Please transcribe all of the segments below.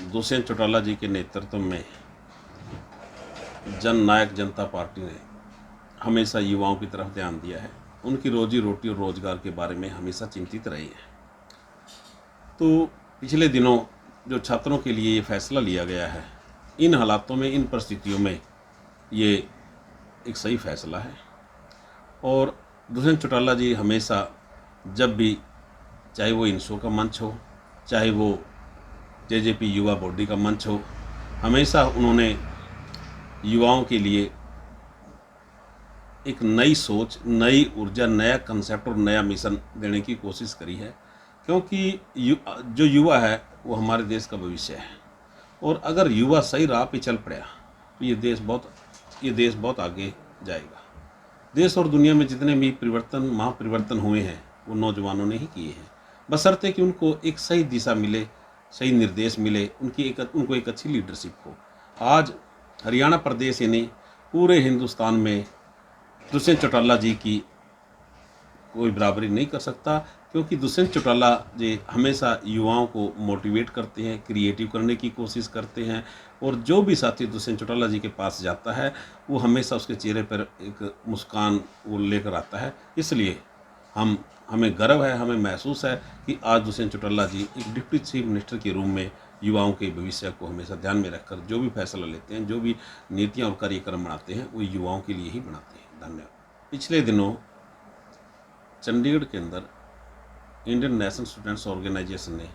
दुष्यंत चौटाला जी के नेतृत्व में जन नायक जनता पार्टी ने हमेशा युवाओं की तरफ ध्यान दिया है, उनकी रोजी रोटी और रोजगार के बारे में हमेशा चिंतित रही है। तो पिछले दिनों जो छात्रों के लिए ये फैसला लिया गया है, इन हालातों में, इन परिस्थितियों में ये एक सही फैसला है। और दुष्यंत चौटाला जी हमेशा जब भी, चाहे वो इनसो का मंच हो, चाहे वो जेजेपी युवा बॉडी का मंच हो, हमेशा उन्होंने युवाओं के लिए एक नई सोच, नई ऊर्जा, नया कंसेप्ट और नया मिशन देने की कोशिश करी है। क्योंकि जो युवा है वो हमारे देश का भविष्य है, और अगर युवा सही राह पे चल पड़ा तो ये देश बहुत आगे जाएगा। देश और दुनिया में जितने भी महापरिवर्तन हुए हैं वो नौजवानों ने ही किए हैं, बशर्ते कि उनको एक सही दिशा मिले, सही निर्देश मिले, उनको एक अच्छी लीडरशिप हो। आज हरियाणा प्रदेश यानी पूरे हिंदुस्तान में दुष्यंत चौटाला जी की कोई बराबरी नहीं कर सकता, क्योंकि दुष्यंत चौटाला जी हमेशा युवाओं को मोटिवेट करते हैं, क्रिएटिव करने की कोशिश करते हैं। और जो भी साथी दुष्यंत चौटाला जी के पास जाता है वो हमेशा उसके चेहरे पर एक मुस्कान वो लेकर आता है। इसलिए हमें गर्व है, हमें महसूस है कि आज दुष्यंत चौटाला जी एक डिप्टी चीफ मिनिस्टर के रूप में युवाओं के भविष्य को हमेशा ध्यान में रखकर जो भी फैसला लेते हैं, जो भी नीतियाँ और कार्यक्रम बनाते हैं, वो युवाओं के लिए ही बनाते हैं। धन्यवाद। पिछले दिनों चंडीगढ़ के अंदर इंडियन नेशनल स्टूडेंट्स ऑर्गेनाइजेशन ने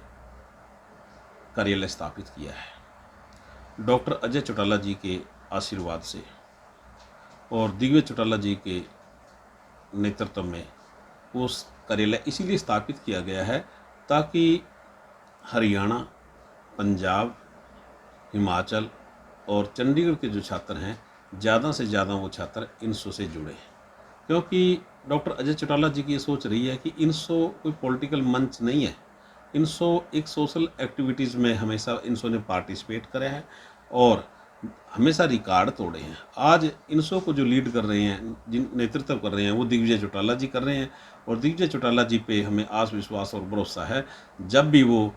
कार्यालय स्थापित किया है। डॉक्टर अजय चौटाला जी के आशीर्वाद से और दिग्विजय चौटाला जी के नेतृत्व में उस कार्यालय इसीलिए स्थापित किया गया है ताकि हरियाणा, पंजाब, हिमाचल और चंडीगढ़ के जो छात्र हैं, ज़्यादा से ज़्यादा वो छात्र इनसो से जुड़े। क्योंकि डॉक्टर अजय चौटाला जी की ये सोच रही है कि इनसो कोई पॉलिटिकल मंच नहीं है, इनसो एक सोशल एक्टिविटीज़ में हमेशा इनसो ने पार्टिसिपेट करा है और हमेशा रिकॉर्ड तोड़े हैं। आज इनसो को जो लीड कर रहे हैं, जिन नेतृत्व कर रहे हैं, वो दिग्विजय चौटाला जी कर रहे हैं। और दिग्विजय चौटाला जी पे हमें आस विश्वास और भरोसा है, जब भी वो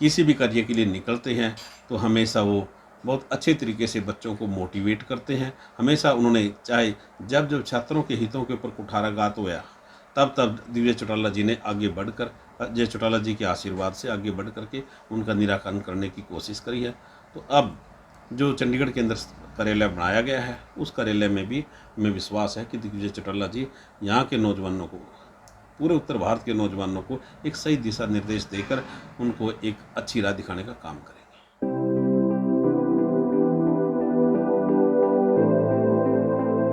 किसी भी कार्य के लिए निकलते हैं तो हमेशा वो बहुत अच्छे तरीके से बच्चों को मोटिवेट करते हैं। हमेशा उन्होंने, चाहे जब छात्रों के हितों के ऊपर कुठाराघात हुआ, तब दिग्विजय चौटाला जी ने आगे बढ़कर, अजय चौटाला जी के आशीर्वाद से आगे बढ़ करके उनका निराकरण करने की कोशिश करी है। तो अब जो चंडीगढ़ के अंदर कार्यालय बनाया गया है, उस कार्यालय में भी हमें विश्वास है कि दिग्विजय चौटाला जी यहाँ के नौजवानों को, पूरे उत्तर भारत के नौजवानों को एक सही दिशा निर्देश देकर उनको एक अच्छी राह दिखाने का काम करें।